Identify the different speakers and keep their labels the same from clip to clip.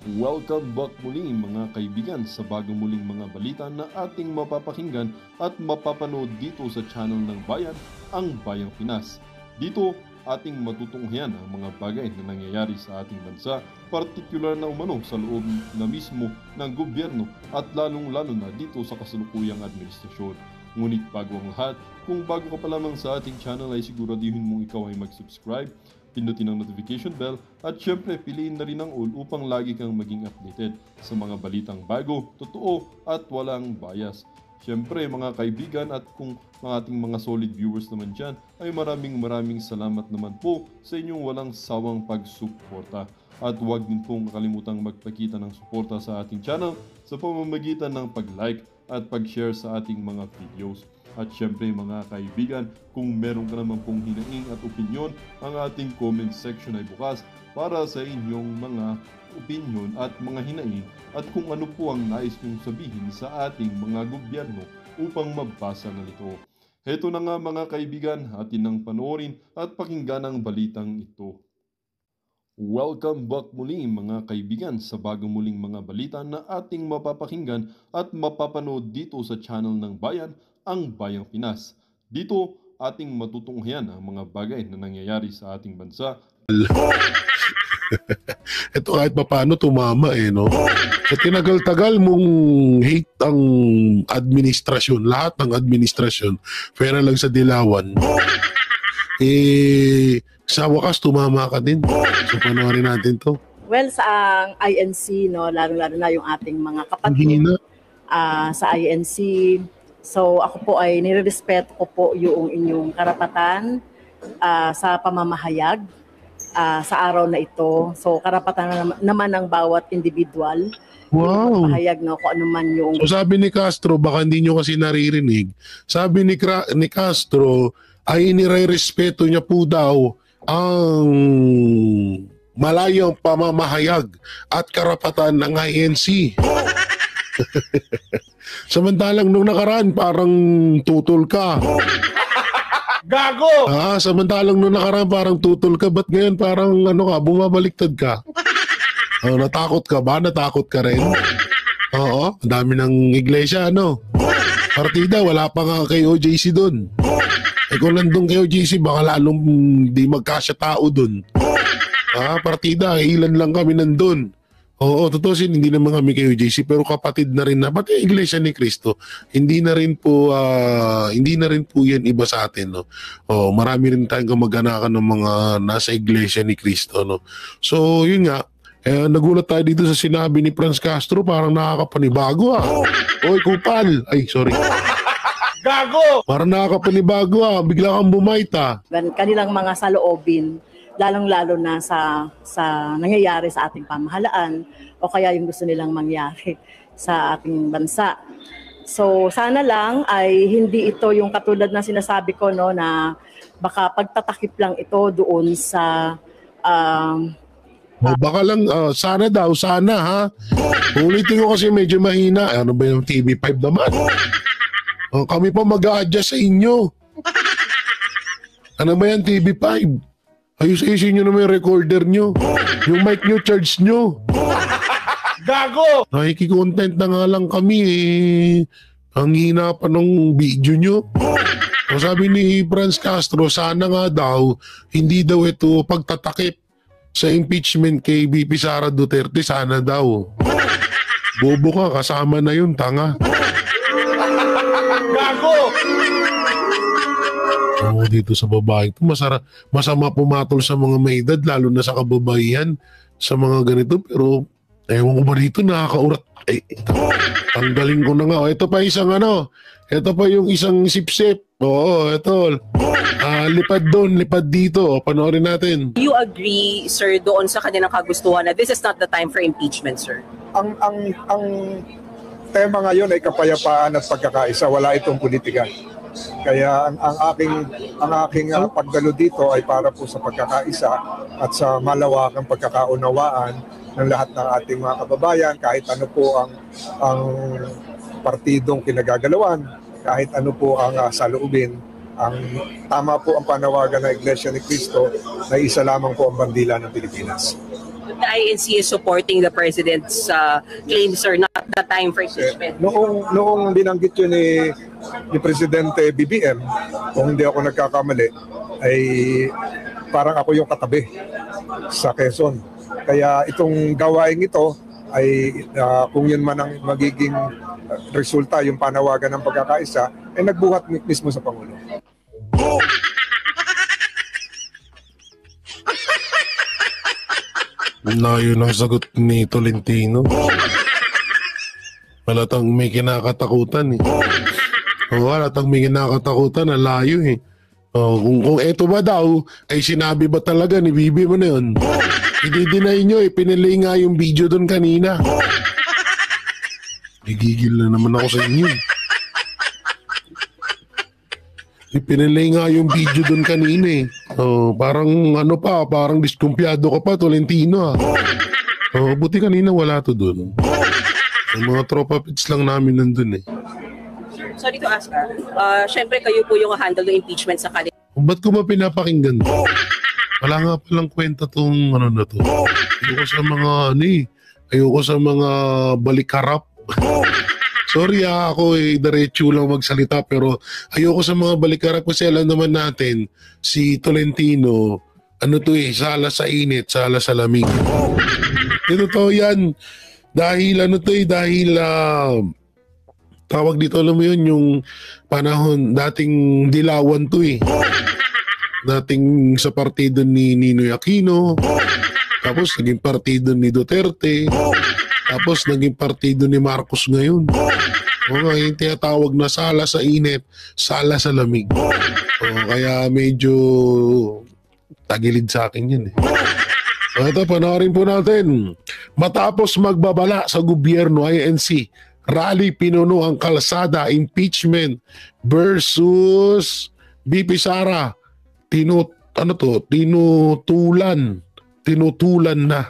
Speaker 1: Welcome back muli mga kaibigan sa bagong muling mga balita na ating mapapakinggan at mapapanood dito sa channel ng Bayan, ang Bayang Pinas. Dito ating matutunghayan ang mga bagay na nangyayari sa ating bansa, partikular na umano sa loob na mismo ng gobyerno at lalong-lalo na dito sa kasalukuyang administrasyon. Ngunit bago ang lahat, kung bago ka pa lamang sa ating channel ay siguraduhin mong ikaw ay mag-subscribe, pindutin ang notification bell at syempre piliin na rin ang all upang lagi kang maging updated sa mga balitang bago, totoo at walang bias. Syempre mga kaibigan at kung mga ating mga solid viewers naman dyan ay maraming salamat naman po sa inyong walang sawang pagsuporta. At huwag din pong kalimutang magpakita ng suporta sa ating channel sa pamamagitan ng pag-like at pag-share sa ating mga videos. At syempre mga kaibigan, kung meron ka naman pong hinaing at opinyon, ang ating comment section ay bukas para sa inyong mga opinyon at mga hinaing at kung ano po ang nais nyong sabihin sa ating mga gobyerno upang mabasa na ito. Heto na nga mga kaibigan, atin nang panoorin at pakinggan ang balitang ito. Welcome back muli mga kaibigan sa bagong muling mga balita na ating mapapakinggan at mapapanood dito sa channel ng Bayan, ang Bayang Pinas. Dito ating matutunghayan ang mga bagay na nangyayari sa ating bansa.
Speaker 2: Ito kahit paano tumama no? Sa tinagal-tagal mong hate ang administrasyon, lahat ng administrasyon, pera lang sa dilawan, sa wakas tumama ka din. So panoorin natin to.
Speaker 3: Well, sa INC, no, lalo-lalo na yung ating mga kapatid sa INC. So ako po ay nirerespeto ko po yung inyong karapatan sa pamamahayag sa araw na ito. So karapatan naman ng bawat individual.
Speaker 2: Wow.
Speaker 3: Pahayag na kung ano man yung...
Speaker 2: So sabi ni Castro, baka hindi nyo kasi naririnig, sabi ni Castro ay inirerespeto niya po daw ang malayang pamamahayag at karapatan ng INC. Samantalang nung nakaraan parang tutol ka.
Speaker 4: Gago!
Speaker 2: Samantalang nung nakaraan parang tutol ka, ba't ngayon parang bumabaliktad ka? Natakot ka ba? Natakot ka rin? Oo, ang dami ng iglesia, partida, wala pa nga kay OJC doon. Kung nandun kay OJC, baka lalong di magkasya tao doon. Partida, ilan lang kami nandun. Oo, totoo hindi naman kami kay OJC, pero kapatid na rin na, pati Iglesia ni Cristo, hindi na rin po yan iba sa atin, marami rin tayong kamag-anakan ng mga nasa Iglesia ni Cristo, So, yun nga, nagulat tayo dito sa sinabi ni Franz Castro, parang nakakapanibago Oy, kupal! Ay, sorry.
Speaker 4: Gago!
Speaker 2: Parang nakakapanibago bigla kang bumaita.
Speaker 3: Kanilang mga saloobin, lalong-lalo na sa nangyayari sa ating pamahalaan o kaya yung gusto nilang mangyari sa ating bansa. So sana lang ay hindi ito yung katulad na sinasabi ko na baka pagtatakip lang ito doon sa
Speaker 2: baka lang sana ulitin ko kasi medyo mahina. Ano ba yung TV5 naman? Kami pa mag-a-adjust sa inyo. Ano ba yan TV5? Ayos-ayusin nyo naman yung recorder nyo. Yung mic nyo, charge nyo.
Speaker 4: Gago!
Speaker 2: Nakiki-content na nga lang kami Ang hina pa ng video nyo. O sabi ni Franz Castro, sana nga daw, hindi daw ito pagtatakip sa impeachment kay VP Sara Duterte, sana daw. Bobo ka, kasama na yun, tanga.
Speaker 4: Gago!
Speaker 2: Dito sa babae ito, masama pumatol sa mga may edad, lalo na sa kababaihan, sa mga ganito, pero ewan ko ba dito, nakakaurat. Ang galing ko na nga. Ito pa isang ito pa yung isang sip-sip. Oo, ito. Lipad doon, lipad dito. Panoorin natin.
Speaker 5: Do you agree, sir, doon sa kanilang kagustuhan na this is not the time for impeachment, sir?
Speaker 4: Ang tema ngayon ay kapayapaan at pagkakaisa. Wala itong politika. Kaya ang aking pagdalo dito ay para po sa pagkakaisa at sa malawakang pagkakaunawaan ng lahat ng ating mga kababayan, kahit ano po ang partidong kinagagalawan, kahit ano po ang saloobin. Ang tama po ang panawagan ng Iglesia ni Cristo na isa lamang po ang bandila ng Pilipinas.
Speaker 5: The INC is supporting the president's claims, sir, not the time for impeachment.
Speaker 4: Noong binanggit yun ni Presidente BBM, kung hindi ako nagkakamali, ay parang ako yung katabi sa Quezon. Kaya itong gawain ito ay kung yun man ang magiging resulta, yung panawagan ng pagkakaisa, ay nagbuhat mismo sa Pangulo.
Speaker 2: Layo ng sagot ni Tolentino. Halatang may kinakatakutan eh. Halatang may kinakatakutan na layo eh. Kung eto ba daw, ay sinabi ba talaga ni Bibi mo na yun? Hindi-deny nyo eh, pinili nga yung video doon kanina. Gigigil na naman ako sa inyo. Pinili nga yung video doon kanina eh. Parang ano pa, parang diskumpiyado ka pa, Tolentino ah. Buti kanina wala to doon. Yung mga tropa pits lang namin nandun eh.
Speaker 5: Sorry to ask, syempre kayo po yung handle ng impeachment sa kanila.
Speaker 2: Ba't ko ba pinapakinggan to? Wala nga palang kwenta tong ano na to. Ayoko sa mga ayoko sa mga balikarap. Sorry ako diretso lang magsalita pero ayoko sa mga balikarap kasi alam naman natin si Tolentino sala sa init, sala sa lamig. Ito to yan dahil dahil tawag dito alam mo yun yung panahon dating dilawan to dating sa partido ni Ninoy Aquino, tapos naging partido ni Duterte, tapos naging partido ni Marcos ngayon. Yung tinatawag na sala sa init, sala sa lamig. Kaya medyo tagilid sa akin yun eh. Ito, panoorin po natin. Matapos magbabala sa gobyerno INC, rally pinuno ang kalsada, impeachment versus BP Sara. Tinutulan na.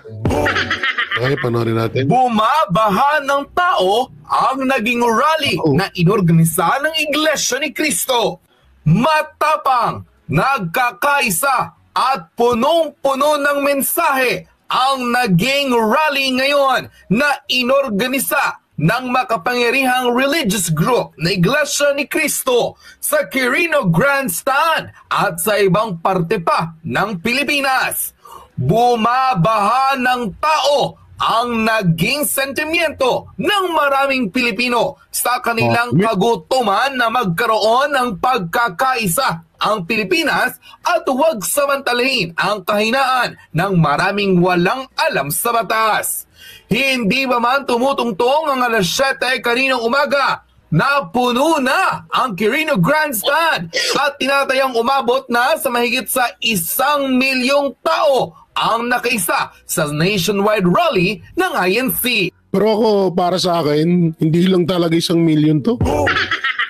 Speaker 2: Okay, panoorin natin.
Speaker 6: Bumabaha ng tao ang naging rally na inorganisa ng Iglesia ni Cristo. Matapang, nagkakaisa at punong-puno ng mensahe ang naging rally ngayon na inorganisa ng makapangyarihang religious group na Iglesia ni Cristo sa Quirino Grandstand at sa ibang parte pa ng Pilipinas. Bumabaha ng tao ang naging sentimiento ng maraming Pilipino sa kanilang kagutuman na magkaroon ng pagkakaisa ang Pilipinas at huwag samantalahin ang kahinaan ng maraming walang alam sa batas. Hindi ba man tumutungtong ang alas 7 kaninang umaga, napuno na ang Quirino Grandstand at tinatayang umabot na sa mahigit sa 1 milyong tao ang nakaisa sa nationwide rally ng INC.
Speaker 2: Pero ako, para sa akin, hindi lang talaga 1 milyon to.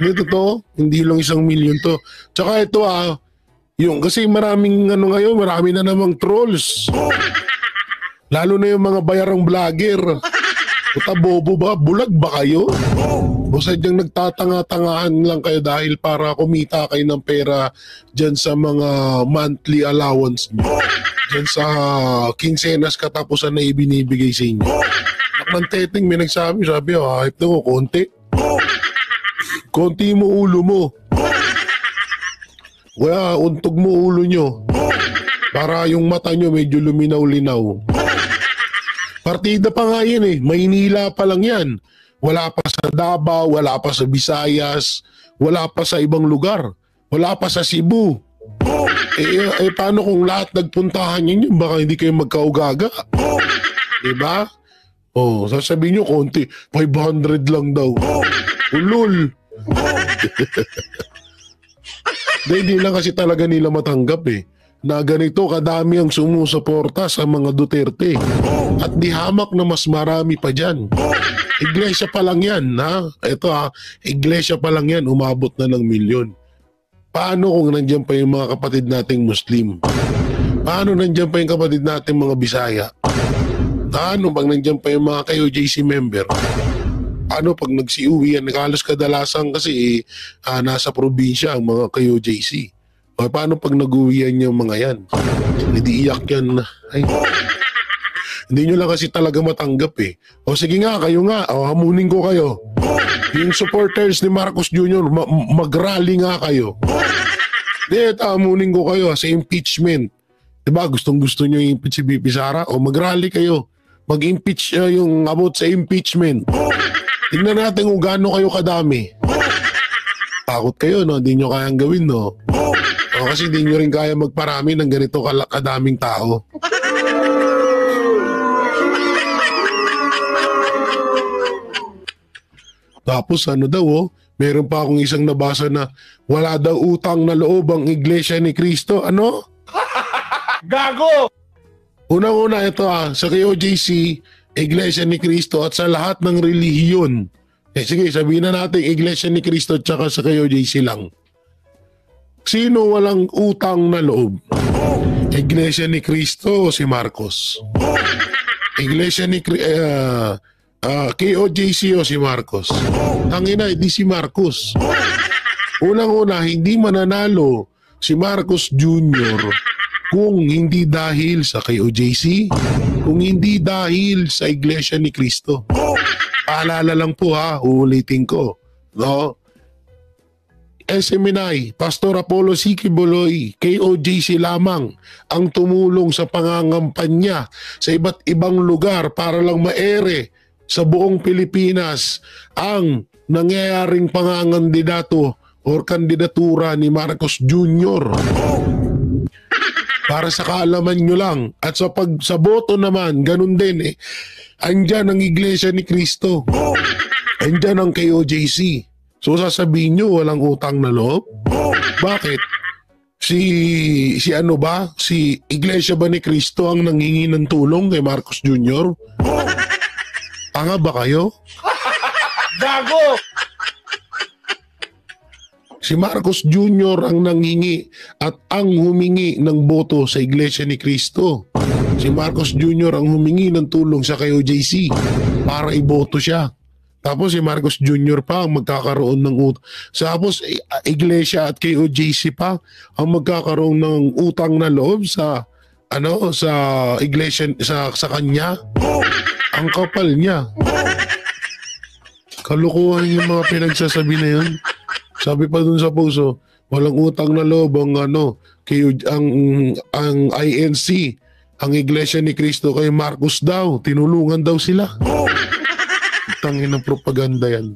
Speaker 2: Hindi totoo, hindi lang 1 milyon to. Tsaka ito yung kasi maraming ngayon, marami na namang trolls. Lalo na yung mga bayarang vlogger. Puta, bobo ba? Bulag ba kayo? O sadyang nagtatanga-tangahan lang kayo dahil para kumita kayo ng pera dyan sa mga monthly allowance nyo. Dyan sa quincenas katapusan na ibinibigay sa inyo. Nakman Teteng may sabi hype na ko, konti. Konti mo ulo mo. Kaya untog mo ulo nyo. Para yung mata nyo medyo luminaw-linaw. Partida pa nga yan Maynila pa lang yan. Wala pa sa Davao, wala pa sa Visayas, wala pa sa ibang lugar. Wala pa sa Cebu. Paano kung lahat nagpuntahan yun? Baka hindi kayo magkaugaga. Diba? Sasabihin nyo konti, 500 lang daw. Ulul. Hindi lang kasi talaga nila matanggap na ganito kadami ang sumusuporta sa mga Duterte. At di hamak na mas marami pa dyan. Iglesia pa lang yan, iglesia pa lang yan, umabot na ng milyon. Paano kung nandiyan pa yung mga kapatid nating Muslim? Paano nandiyan pa yung kapatid nating mga Bisaya? Paano pag nandiyan pa yung mga KOJC member? Paano pag nagsiuwi yan? Halos kadalasan kasi nasa probinsya ang mga KOJC. O paano pag nag-uwian yung mga yan? Hindi iyak yan. Hindi nyo lang kasi talaga matanggap eh. O sige nga, kayo nga, o, hamunin ko kayo. Yung supporters ni Marcos Jr., mag-rally nga kayo. Hindi, hamunin ko kayo sa impeachment. Diba, gustong-gusto nyo i-impeach si VP Sara? O mag-rally kayo. Mag-impeach yung about sa impeachment. Tingnan natin kung gaano kayo kadami. Takot kayo, no? Hindi nyo kayang gawin, no? O, kasi hindi nyo rin kaya magparami ng ganito kadaming tao. Tapos ano daw, meron pa akong isang nabasa na wala daw utang na loob ang Iglesia ni Cristo. Ano?
Speaker 6: Gago!
Speaker 2: Unang-una ito sa KOJC, Iglesia ni Cristo at sa lahat ng relihiyon. Sige, sabihin na natin Iglesia ni Cristo at saka sa KOJC lang. Sino walang utang na loob? Iglesia ni Cristo o si Marcos? Iglesia ni KOJC o si Marcos? Tangina, hindi si Marcos. Unang-una, hindi mananalo si Marcos Jr. kung hindi dahil sa KOJC, kung hindi dahil sa Iglesia ni Cristo. Paalala lang po uulitin ko. No? SMNI, Pastor Apollo Siquiboloy, KOJC lamang ang tumulong sa pangangampanya sa iba't ibang lugar para lang maere sa buong Pilipinas ang nangyayaring pangangandidato o kandidatura ni Marcos Jr. Para sa kaalaman nyo lang. At sa boto naman, ganun din andyan ang Iglesia ni Cristo. Andyan ang KOJC. So sasabihin nyo walang utang na loob? Bakit? Si ano ba? Si Iglesia ba ni Cristo ang nanghingi ng tulong kay Marcos Jr.? Tanga ba kayo?
Speaker 6: Gago!
Speaker 2: Si Marcos Jr. ang nanghingi at ang humingi ng boto sa Iglesia ni Cristo. Si Marcos Jr. ang humingi ng tulong sa KOJC para iboto siya. Tapos si Marcos Jr. pa ang magkakaroon ng tapos Iglesia at KOJC pa ang magkakaroon ng utang na loob sa sa Iglesia sa kanya. Ang kapal niya. Kalukuhan yung mga pinagsasabi na yun. Sabi pa dun sa puso, walang utang na loob ang ang INC, ang Iglesia ni Cristo kay Marcos daw, tinulungan daw sila. Tangin ng propaganda yan.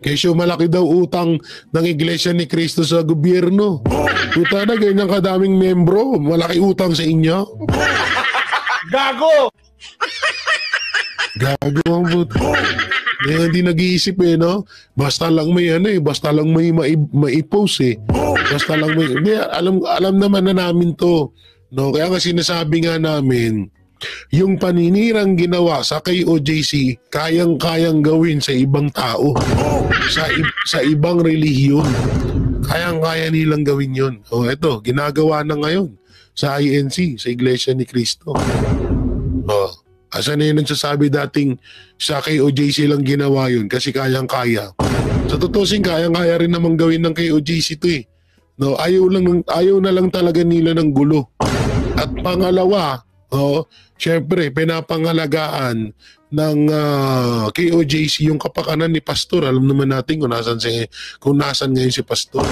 Speaker 2: Kesyo malaki daw utang ng Iglesia ni Cristo sa gobyerno. Puta na, ganyan kadaming membro, malaki utang sa inyo.
Speaker 6: Gago!
Speaker 2: Gago ang puto. Hindi nag-iisip no? Basta lang may basta lang may mai-post Basta lang may, alam naman na namin to. No? Kaya nga sinasabi nga namin, yung paninirang ginawa sa KOJC, kayang-kayang gawin sa ibang tao. Sa ibang relihiyon. Kayang-kaya nilang gawin yun. O eto, ginagawa na ngayon sa INC, sa Iglesia ni Cristo. Asan na yung nagsasabi dating sa KOJC lang ginawa yun kasi kayang-kaya. Sa tutusin, kayang-kaya rin namang gawin ng KOJC to No, ayaw na lang talaga nila ng gulo. At pangalawa, syempre, pinapangalagaan ng KOJC yung kapakanan ni Pastor. Alam naman natin kung nasan ngayon si Pastor.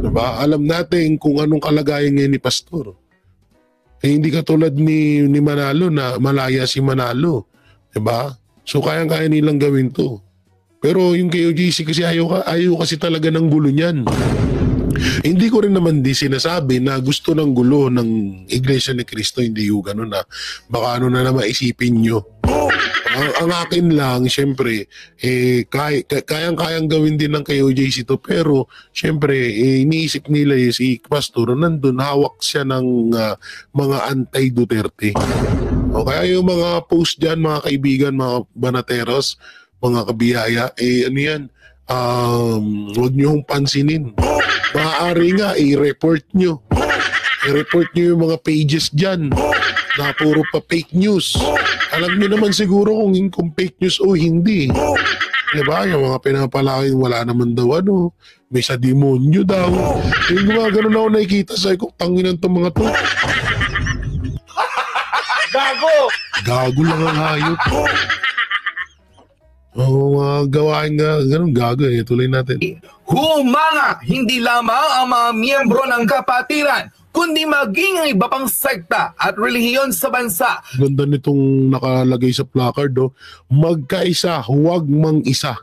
Speaker 2: Diba? Alam natin kung anong kalagayan ngayon ni Pastor. Hindi katulad ni Manalo na malaya si Manalo. Diba? So kayang-kaya nilang gawin to. Pero yung KOJC kasi ayaw kasi talaga ng gulo niyan. Hindi ko rin naman sinasabi na gusto ng gulo ng Iglesia ni Cristo, hindi yung gano'n na baka na maisipin nyo. Ang akin lang, syempre, kayang-kayang gawin din ng KOJC to, pero syempre, iniisip nila si Pastor, nandun, hawak siya ng mga anti-Duterte. O kaya yung mga post dyan, mga kaibigan, mga banateros, mga kabiyaya, ano yan, huwag nyo hong pansinin. Maaari nga, i-report nyo. I-report nyo yung mga pages dyan na puro pa fake news. Alam nyo naman siguro kung fake news o hindi. Diba? Yung mga pinapalain, wala naman daw ano. May sa demonyo daw. Yung mga ganun ako nakikita sa ko, tanginan tong mga to.
Speaker 6: Gago!
Speaker 2: Gago lang ang hayop. Oo, mga gawain nga, ganun gago eh. Tuloy natin.
Speaker 6: Humanga hindi lamang ang mga miyembro ng kapatiran, kundi maging ang iba pang sekta at relihiyon sa bansa.
Speaker 2: Ganda nitong nakalagay sa placard, oh. Magkaisa, huwag mang isa.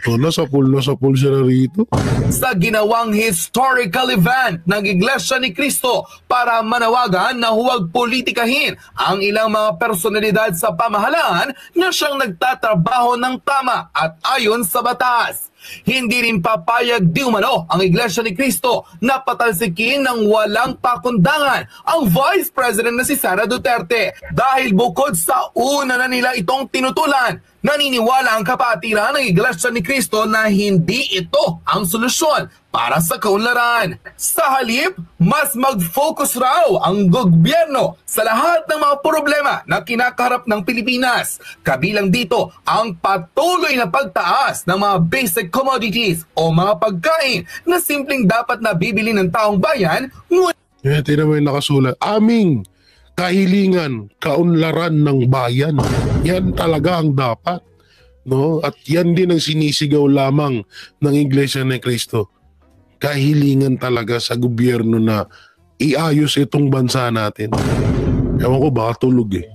Speaker 2: Ito, nasa pool siya na rito.
Speaker 6: Sa ginawang historical event ng Iglesia ni Cristo para manawagan na huwag politikahin ang ilang mga personalidad sa pamahalaan na siyang nagtatrabaho ng tama at ayon sa batas. Hindi rin papayag di umano ang Iglesia ni Cristo na patalsikin ng walang pakundangan ang Vice President na si Sara Duterte dahil bukod sa una na nila itong tinutulan, naniniwala ang kapatiran ng Iglesia ni Cristo na hindi ito ang solusyon para sa kaunlaran. Sa halip, mas mag-focus raw ang gobyerno sa lahat ng mga problema na kinakaharap ng Pilipinas. Kabilang dito ang patuloy na pagtaas ng mga basic commodities o mga pagkain na simpleng dapat na bibili ng taong bayan.
Speaker 2: Tingnan mo yung nakasulat. Aming kahilingan, kaunlaran ng bayan. Yan talaga ang dapat. No? At yan din ang sinisigaw lamang ng Iglesia ni Cristo. Kahilingan talaga sa gobyerno na iayos itong bansa natin. Ewan ko, baka tulog eh.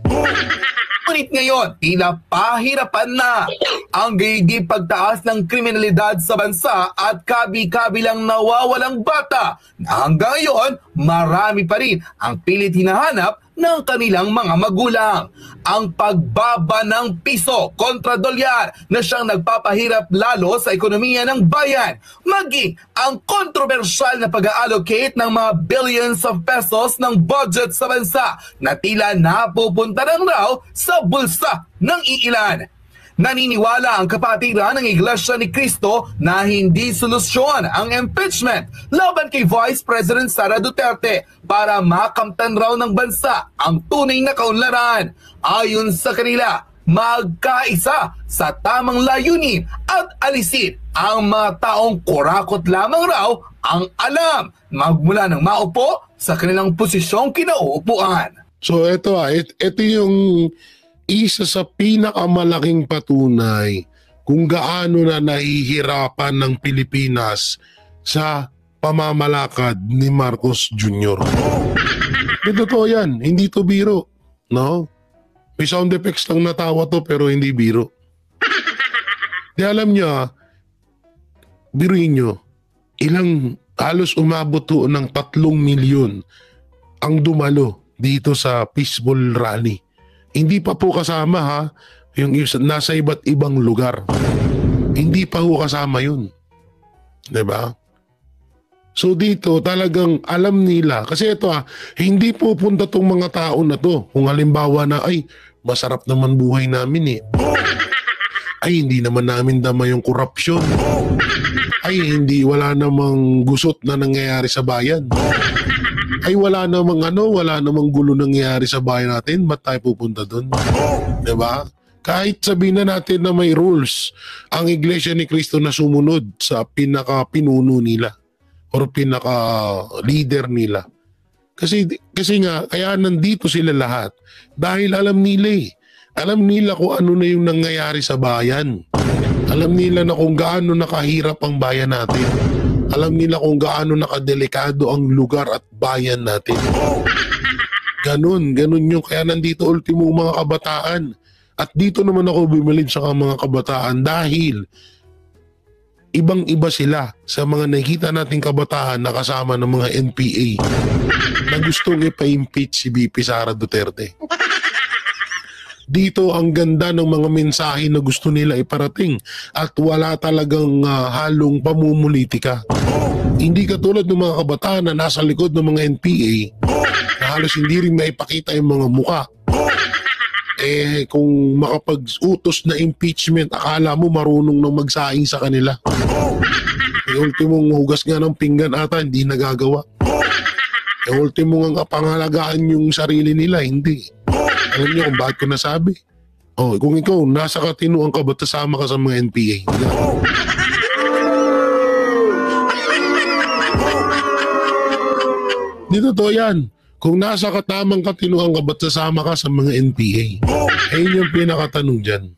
Speaker 6: Ngunit ngayon, tila pahirapan na ang gaydi pagtaas ng kriminalidad sa bansa at kabi-kabilang nawawalang bata na hanggang ngayon marami pa rin ang pilit hinahanap ng kanilang mga magulang. Ang pagbaba ng piso kontra dolyar na siyang nagpapahirap lalo sa ekonomiya ng bayan, maging ang kontrobersyal na pag-allocate ng mga billions of pesos ng budget sa bansa na tila napupunta lang raw sa bulsa ng iilan. Naniniwala ang kapatiran ng Iglesia ni Cristo na hindi solusyon ang impeachment laban kay Vice President Sara Duterte para makamtan raw ng bansa ang tunay na kaunlaran. Ayon sa kanila, magkaisa sa tamang layunin at alisin ang mga taong kurakot lamang raw ang alam magmula ng maupo sa kanilang posisyong kinauupuan.
Speaker 2: So ito ito yung isa sa pinakamalaking patunay kung gaano na nahihirapan ng Pilipinas sa pamamalakad ni Marcos Jr. Totoo yan, hindi to biro. No? May sound effects lang natawa to pero hindi biro. Di alam nyo, biruin nyo, halos umabot to ng 3 milyon ang dumalo dito sa peaceful rally. Hindi pa po kasama ha, yung nasa iba't ibang lugar. Hindi pa po kasama yun. Diba? So dito talagang alam nila. Kasi ito hindi pupunta tong mga tao na to. Kung halimbawa na, ay, masarap naman buhay namin eh. Ay, hindi naman namin dama yung korupsyon. Ay, wala namang gusot na nangyayari sa bayan. Ay wala namang gulo nangyayari sa bayan natin, ba't tayo pupunta doon? Diba? Kahit sabihin na natin na may rules, ang Iglesia ni Cristo na sumunod sa pinaka-pinuno nila or pinaka-leader nila. Kasi nga, kaya nandito sila lahat dahil alam nila Alam nila kung ano na yung nangyayari sa bayan. Alam nila na kung gaano nakahirap ang bayan natin. Alam nila kung gaano nakadelikado ang lugar at bayan natin. Ganun yung kaya nandito ultimo mga kabataan. At dito naman ako bumilid sa mga kabataan dahil ibang-iba sila sa mga nakita nating kabataan na kasama ng mga NPA na gustong ipa-impeach si VP Sara Duterte. Dito ang ganda ng mga mensahe na gusto nila iparating at wala talagang halong pamumulitika. Hindi katulad ng mga kabataan na nasa likod ng mga NPA na halos hindi rin maipakita yung mga muka. Kung makapag-utos na impeachment, akala mo marunong nang magsaing sa kanila. Ultimong hugas nga ng pinggan ata, hindi nagagawa. Ultimong ang pangalagaan yung sarili nila, hindi. Alam niyo kung bakit ko nasabi? Oh, kung ikaw, nasa katinuan ka, ba't sasama ka sa mga NPA? Di totoo yan. Kung nasa katamang katinuan ka, ba't sasama ka sa mga NPA? Ayun yung pinakatanong dyan.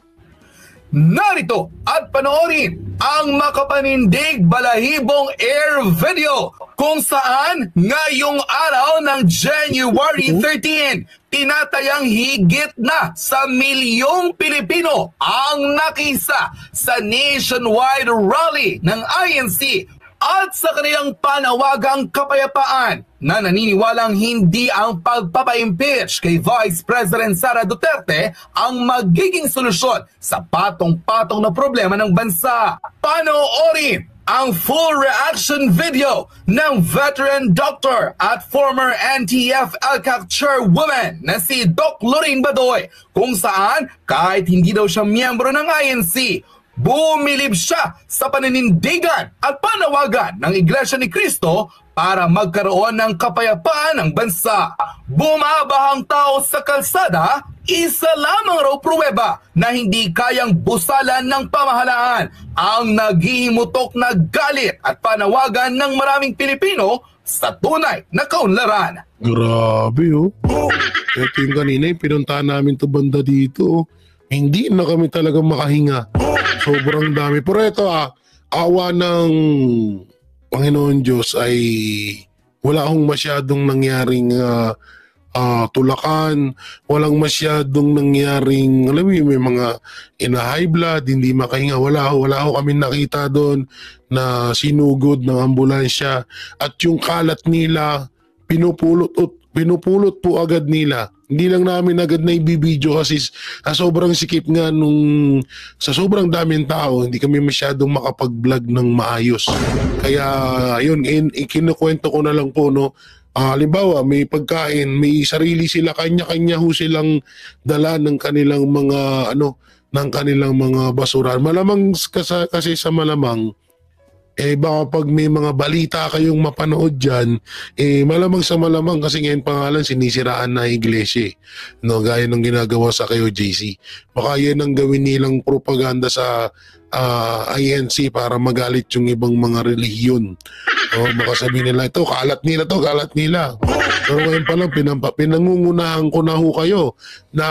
Speaker 6: Narito at panoorin ang makapanindig balahibong air video kung saan ngayong araw ng January 13, tinatayang higit na sa milyong Pilipino ang nakisa sa nationwide rally ng INC at sa kanilang panawagang kapayapaan na naniniwalang hindi ang pagpapa-impeach kay Vice President Sara Duterte ang magiging solusyon sa patong-patong na problema ng bansa. Panoorin ang full reaction video ng veteran doctor at former NTF LCAC chairwoman na si Doc Lorraine Badoy kung saan kahit hindi daw siya miyembro ng INC, bumilib siya sa paninindigan at panawagan ng Iglesia ni Cristo para magkaroon ng kapayapaan ng bansa. Bumabahang tao sa kalsada, isa lamang raw pruweba na hindi kayang busalan ng pamahalaan ang naghihimutok na galit at panawagan ng maraming Pilipino sa tunay na kaunlaran.
Speaker 2: Grabe oh. Ito yung kanina, pinuntahan namin to banda dito. Oh. Hindi na kami talaga makahinga. Sobrang dami. Pero ito awa ng Panginoon Diyos ay wala akong masyadong nangyaring tulakan, walang masyadong nangyaring, alam mo yun, may mga high blood, hindi makahinga, wala ako kami nakita doon na sinugod ng ambulansya at yung kalat nila pinupulot po agad nila. Hindi lang namin agad na ibibideo kasi sa sobrang sikip nga sa sobrang daming tao, hindi kami masyadong makapag-vlog ng maayos. Kaya yun, ikinukwento ko na lang po, no. Halimbawa, may pagkain, may sarili sila, kanya-kanya ho silang dala ng kanilang mga basura. Malamang kasi sa malamang, baka pag may mga balita kayong mapanood dyan, malamang sa malamang kasi ngayon pangalan sinisiraan na iglesia. No, gaya ng ginagawa sa kayo JC. Baka yan ang gawin nilang propaganda sa INC para magalit yung ibang mga relihiyon. Baka sabihin nila, ito, kalat nila. Pero ngayon pa lang, pinangungunahan ko na ho kayo na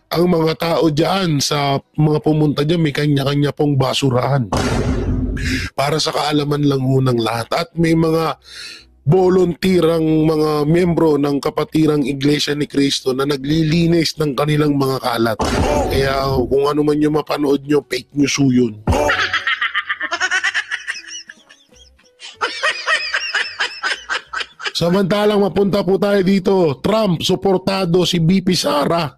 Speaker 2: ang mga tao dyan sa mga pumunta dyan, may kanya-kanya pong basurahan. Para sa kaalaman lang ho ng lahat. At may mga volunteerang mga miyembro ng Kapatirang Iglesia ni Cristo na naglilinis ng kanilang mga kalat. Kaya kung ano man yung mapanood nyo, fake news ho yun. Samantalang mapunta po tayo dito, Trump, suportado si BP Sara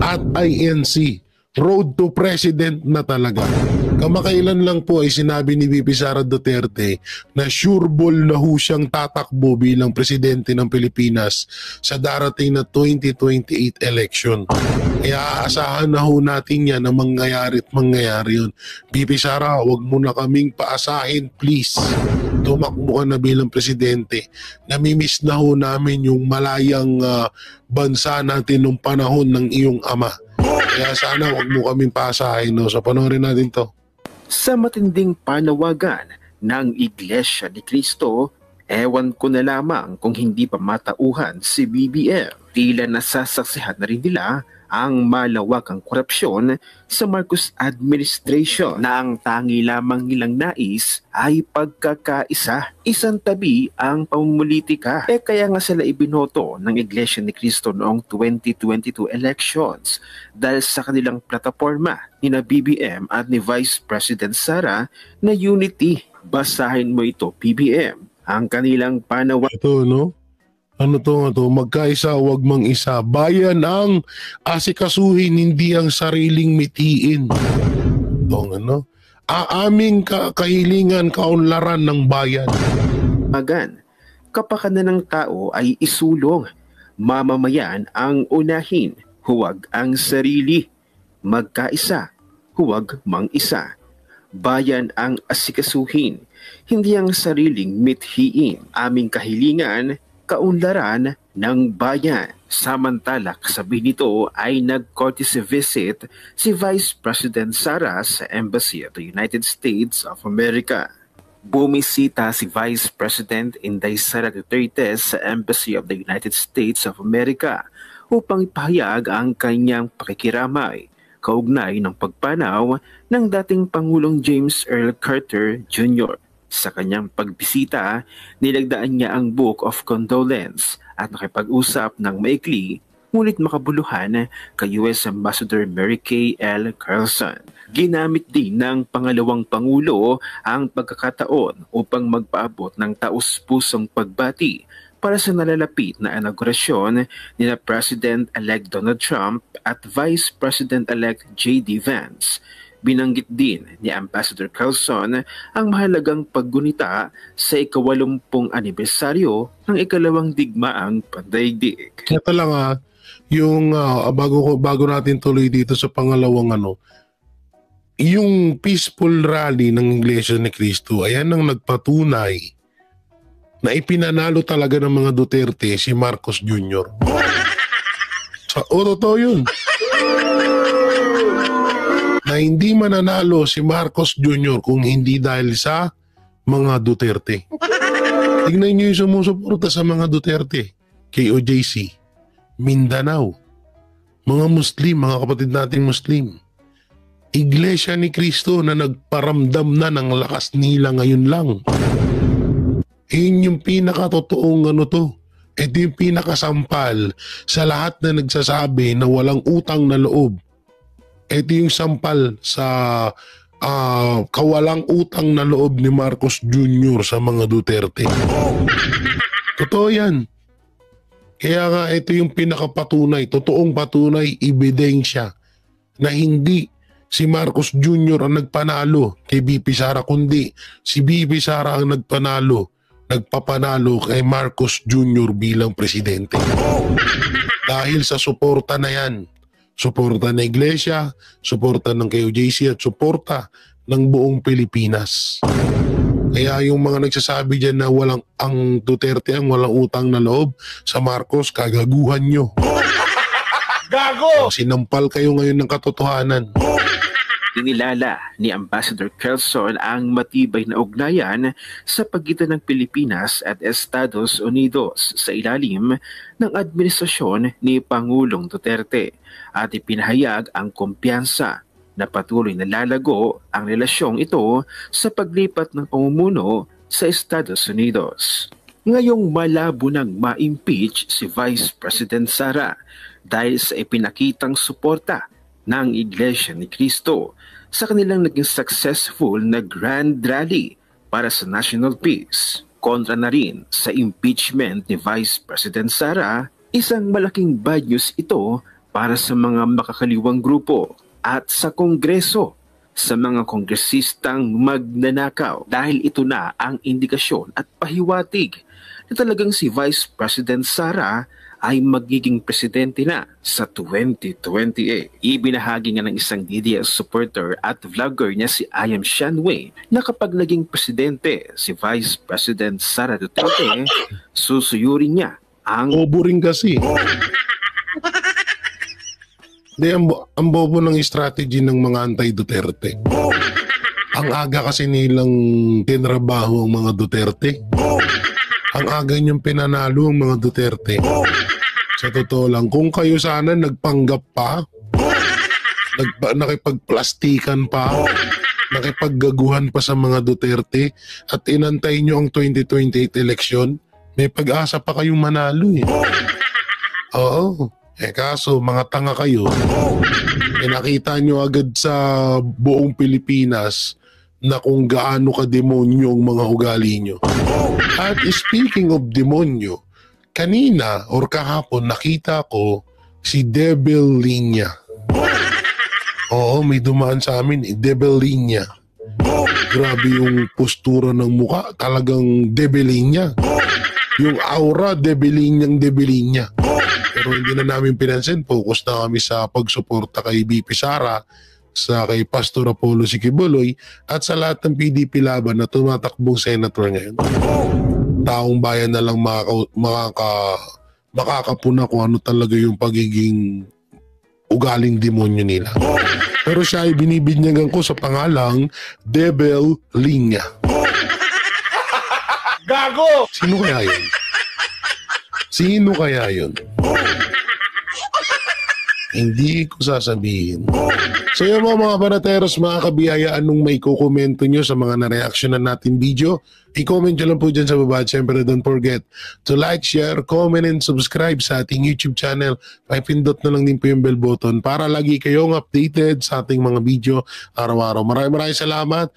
Speaker 2: at INC. Road to President na talaga. Kamakailan lang po ay sinabi ni VP Sara Duterte na sureball na ho siyang tatakbo bilang presidente ng Pilipinas sa darating na 2028 election. Kaya aasahan na ho natin yan na mangyayari yun. VP Sara, wag mo na kaming paasahin, please. Tumakbo ka na bilang presidente. Namimiss na ho namin yung malayang bansa natin nung panahon ng iyong ama. Kaya sana wag mo kaming paasahin. No? So panoorin natin to.
Speaker 7: Sa matinding panawagan ng Iglesia ni Cristo, ewan ko na lamang kung hindi pa matauhan si BBM. Tila nasasaksihan na rin nila ang malawakang korupsyon sa Marcos administration na ang tangi lamang nilang nais ay pagkakaisa. Isang tabi ang pamumulitika. Kaya nga sila ibinoto ng Iglesia ni Cristo noong 2022 elections dahil sa kanilang plataforma ni na BBM at ni Vice President Sara na unity. Basahin mo ito, BBM. Ang kanilang panawagan.
Speaker 2: Ito, no? Ano to? Magkaisa, wag mang isa. Bayan ang asikasuhin, hindi ang sariling mitiin. Ito, ano? Aming kahilingan, kaunlaran ng bayan.
Speaker 7: Kapakanan ng tao ay isulong. Mamamayan ang unahin, huwag ang sarili. Magkaisa, huwag mang isa. Bayan ang asikasuhin, hindi ang sariling mithiin. Aming kahilingan, kaunlaran ng bayan. Samantala, kasabi nito ay nag-courtesy visit si Vice President Sara sa Embassy of the United States of America. Bumisita si Vice President Inday Sara Duterte sa Embassy of the United States of America upang ipahayag ang kanyang pakikiramay kaugnay ng pagpanaw ng dating Pangulong James Earl Carter Jr. Sa kanyang pagbisita, nilagdaan niya ang Book of Condolence at nakipag-usap ng maikli ngunit makabuluhan kay US Ambassador Mary Kay L. Carlson. Ginamit din ng pangalawang Pangulo ang pagkakataon upang magpaabot ng taus-pusong pagbati para sa nalalapit na inaugurasyon ni President-elect Donald Trump at Vice President-elect J.D. Vance. Binanggit din ni Ambassador Carlson ang mahalagang paggunita sa ika-80 anibersaryo ng ikalawang digmaang pandaigdig.
Speaker 2: Ito lang yung bago natin tuloy dito sa pangalawang yung peaceful rally ng Iglesia ni Cristo, ayan ang nagpatunay na ipinanalo talaga ng mga Duterte si Marcos Jr. Totoo yun. Na hindi mananalo si Marcos Jr. kung hindi dahil sa mga Duterte. Tignan nyo yung sumusuporta sa mga Duterte. KOJC, Mindanao, mga Muslim, mga kapatid nating Muslim. Iglesia ni Cristo na nagparamdam na ng lakas nila ngayon lang. Yun yung pinakatotoong to. Ito yung pinakasampal sa lahat na nagsasabi na walang utang na loob. Ito yung sampal sa kawalang utang na loob ni Marcos Jr. sa mga Duterte. Totoo yan. Kaya nga ito yung pinakapatunay, totoong patunay, ebidensya na hindi si Marcos Jr. ang nagpanalo kay BP Sara, kundi si BP Sara ang nagpapanalo kay Marcos Jr. bilang presidente. Dahil sa suporta na yan, suporta ng Iglesia, suporta ng KOJC at suporta ng buong Pilipinas. Kaya yung mga nagsasabi dyan na ang Duterte ang walang utang na loob sa Marcos, kagaguhan nyo. Gago! Sinampal kayo ngayon ng katotohanan.
Speaker 7: Inilala ni Ambassador Carlson ang matibay na ugnayan sa pagitan ng Pilipinas at Estados Unidos sa ilalim ng administrasyon ni Pangulong Duterte at ipinahayag ang kumpiyansa na patuloy na lalago ang relasyong ito sa paglipat ng pamumuno sa Estados Unidos. Ngayong malabo nang ma-impeach si Vice President Sara dahil sa ipinakitang suporta ng Iglesia ni Cristo sa kanilang naging successful na grand rally para sa national peace. Kontra na rin sa impeachment ni Vice President Sara, isang malaking bad news ito para sa mga makakaliwang grupo at sa Kongreso, sa mga kongresistang magnanakaw dahil ito na ang indikasyon at pahiwatig na talagang si Vice President Sara ay magiging presidente na sa 2028. Ibinahagi nga ng isang DDS supporter at vlogger niya si I Am Shanway na kapag naging presidente si Vice President Sara Duterte, susuyurin niya ang
Speaker 2: bobo rin kasi. Ang bobo ng strategy ng mga anti-Duterte. Ang aga kasi nilang tinrabaho ang mga Duterte. Ang aga niyong pinanalo ang mga Duterte. Sa totoo lang, kung kayo sana nagpanggap pa, nakipagplastikan pa, nakipaggaguhan pa sa mga Duterte at inantay nyo ang 2028 election, may pag-asa pa kayong manalo eh. Oo. Kaso mga tanga kayo, nakita nyo agad sa buong Pilipinas na kung gaano ka-demonyo ang mga ugali nyo. At speaking of demonyo, kanina or kahapon nakita ko si Devil Linya. Oo, may dumaan sa amin, Devil Linya. Grabe yung postura ng muka, talagang Devil Linya. Yung aura, Devil Linya. Pero hindi na namin pinansin, focus na kami sa pagsuporta kay BP Sara, sa kay Pastor Apollo Sikibuloy at sa lahat ng PDP laban na tumatakbong senator ngayon. taong bayan na lang makakapuna kung ano talaga yung pagiging ugaling demonyo nila. Pero siya ay binibinyagan ko sa pangalang Devil Linya.
Speaker 6: Gago!
Speaker 2: Sino kaya yun? Sino kaya yun? Hindi ko sasabihin. So yung mga banateros, mga kabiyaya, anong may kukomento nyo sa mga na-reactionan natin video? I-comment nyo lang po dyan sa baba. At syempre, don't forget to like, share, comment, and subscribe sa ating YouTube channel. Pakipindot na lang din po yung bell button para lagi kayong updated sa ating mga video araw-araw. Maraming salamat.